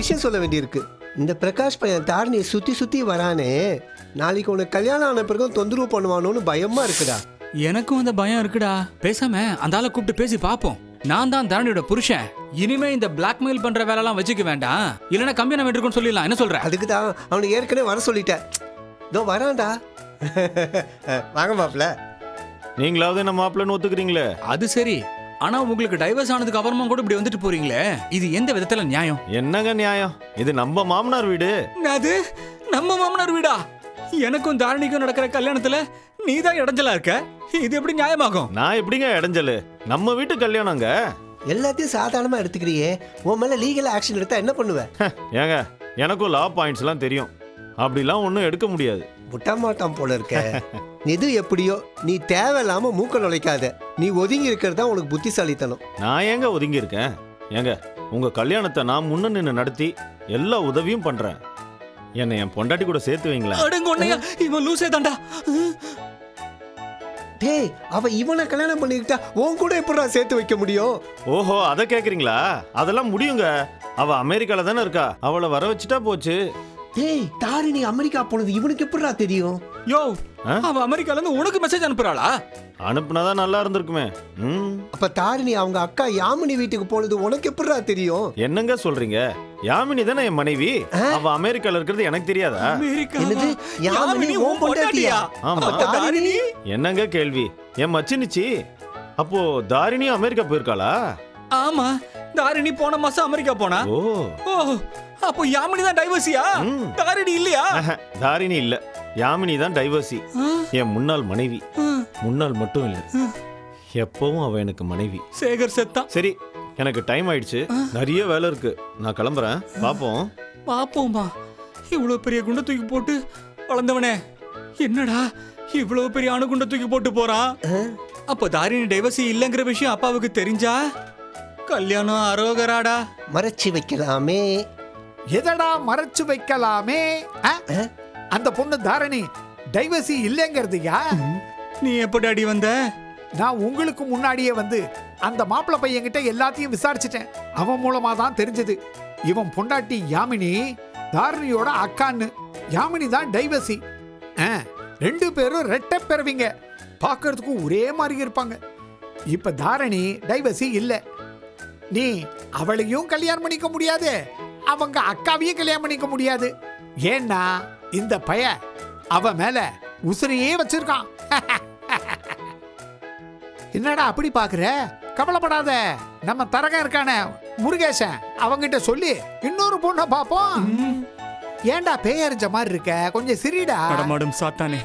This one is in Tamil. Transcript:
விஷயம் சொல்ல வேண்டியிருக்கு. இந்த பிரகாஷ் பையன் தாரணியை சுத்தி சுத்தி வரானே, நாளைக்கு உனக்கு கல்யாணம் ஆன பிறகும் தொந்தரவு பண்ணுவானோன்னு பயமா இருக்குடா. எனக்கும் அந்த பயம் இருக்குடா. பேசாம அந்த ஆளை கூப்பிட்டு பேசி பாப்போம். நான் தான் தாரணியோட புருஷன். இனிமே இந்த பிளாக்மெயில் பண்ற வேலை எல்லாம் வச்சுக்க வேண்டாம். இல்லைன்னா கம்மியான வேண்டிருக்குன்னு சொல்லிடலாம். என்ன சொல்ற? அதுக்கு தான் அவனுக்கு ஏற்கனவே வர சொல்லிட்டேன். இதோ வரான்டா. வாங்க மாப்பிள்ள. நீங்களாவது என்ன மாப்பிள்ளன்னு ஒத்துக்கிறீங்களே? அது சரி. ஆனா உங்களுக்கு டைவர்ஸ் ஆனதுக்கு அப்புறமா கூட இப்படி வந்துட்டு போறீங்களே, இது எந்த விதத்துல நியாயம்? என்னங்க நியாயம்? இது நம்ம மாமனார் வீடு. அது நம்ம மாமனார் வீடா? எனக்கும் தாரணிக்கும் நடக்கிற கல்யாணத்துல நீ தான் இடைஞ்சலா இருக்க. இது எப்படி நியாயமாகும்? நான் எப்படிங்க இடைஞ்சலு? நம்ம வீட்டு கல்யாணங்க. எல்லாத்தையும் சாதாரணமா எடுத்துக்கிறியே, உன் மேல லீகல் ஆக்ஷன் எடுத்தா என்ன பண்ணுவ? ஏங்க எனக்கும் லா பாயிண்ட்ஸ் எல்லாம் தெரியும். அப்படிலாம் ஒன்றும் எடுக்க முடியாது. முட்டா மாட்டான் போல இருக்க. எது எப்படியோ, நீ தேவையில்லாம மூக்க நுழைக்காத. நீ ஒதுங்கி இருக்கிறதா உனக்கு புத்திசாலித்தனம். நான் ஏங்க ஒதுங்கி இருக்கேன்? ஏங்க உங்க கல்யாணத்தை நான் முன்ன நின்று நடத்தி எல்லா உதவியும் பண்றேன். என்னை என் பொண்டாட்டி கூட சேர்த்து வைங்களேன். அடங்கொன்னையா, இவன் லூசே தாண்டா. டேய், அவ இவனை கல்யாணம் பண்ணிக்கிட்டா உன் கூட எப்படா சேர்த்து வைக்க முடியும்? ஓஹோ, அதை கேக்குறீங்களா? அதெல்லாம் முடியுங்க. அவ அமெரிக்கால தானே இருக்கா. அவளை வர வச்சுட்டா போச்சு. டேய், தாரிணி அமெரிக்கா போனது இவனுக்கு எப்படா தெரியும்? யோ, அவ அமெரிக்கால இருந்து உனக்கு மெசேஜ் அனுப்புறாளா? அனுப்புனாதான் நல்லா இருந்திருக்குமே. அப்ப தாரிணி அவங்க அக்கா யாமினி வீட்டுக்கு போனது உனக்கு எப்படா தெரியும்? என்னங்க சொல்றீங்க? யாமினி தானே என் மனைவி. அவ அமெரிக்கால இருக்கிறது எனக்கு தெரியாதா? என்னது? யாமினி உன் பொண்டாட்டியா? ஆமா. தாரிணி என்னங்க கேள்வி? என் மச்சினிச்சி. அப்போ தாரிணியும் அமெரிக்கா போயிருக்காளா? ஆமா, தாரிணி போன மாசம் அமெரிக்கா போனா. ஓ, அப்போ யாமினி தான் டைவர்சியா? தாரிணி இல்லையா? தாரிணி இல்ல, யாமினி தான் டைவர்சி. என் முன்னாள் மனைவி. முன்னாள் மட்டும் இல்ல, எப்பவும் அவ எனக்கு மனைவி. சேகர் செத்தான். சரி, எனக்கு டைம் ஆயிடுச்சு. நிறைய வேலை இருக்கு. நான் கிளம்புறேன். பாப்போம். பாப்போம்பா. இவ்வளவு பெரிய குண்டை தூக்கி போட்டு வளர்ந்தவனே, என்னடா இவ்வளவு பெரிய அணுகுண்டை தூக்கி போட்டு போறான்? அப்போ தாரிணி டைவர்சி இல்லங்கிற விஷயம் அப்பாவுக்கு தெரிஞ்சா கல்யாணம் அரோகராடா. மறைச்சு வைக்கலாமே. எதடா மறைச்சு வைக்கலாமே? அந்த பொண்ணு தாரணி டைவர்சி இல்லைங்கிறதுயா? நீ எப்படாடி வந்த? நான் உங்களுக்கு முன்னாடியே வந்து அந்த மாப்பிள்ளை பையன்கிட்ட எல்லாத்தையும் விசாரிச்சிட்டேன். அவன் மூலமா தான் தெரிஞ்சது இவன் பொண்டாட்டி யாமினி தாரணியோட அக்கான்னு. யாமினி தான் டைவர்சி. ரெண்டு பேரும் ரெட்டை பிறவிங்க, பார்க்கறதுக்கு ஒரே மாதிரி இருப்பாங்க. இப்ப தாரணி டைவர்சி இல்ல. நீ அவளையும் கல்யாணம் பண்ணிக்க முடியாது, அவங்க அக்காவையும் கல்யாணம் பண்ணிக்க முடியாது. ஏன்னா இந்த பைய அவ மேல உசிரையே வச்சிருக்கான். என்னடா அப்படி பாக்குற? கவலைப்படாத, நம்ம தரகம் இருக்கானே முருகேசன், அவங்கிட்ட சொல்லி இன்னொரு பொண்ணை பாப்போம். ஏண்டா பேயறிஞ்ச மாதிரி இருக்க? கொஞ்சம் சிரிடா. நடமாடும் சாத்தானே,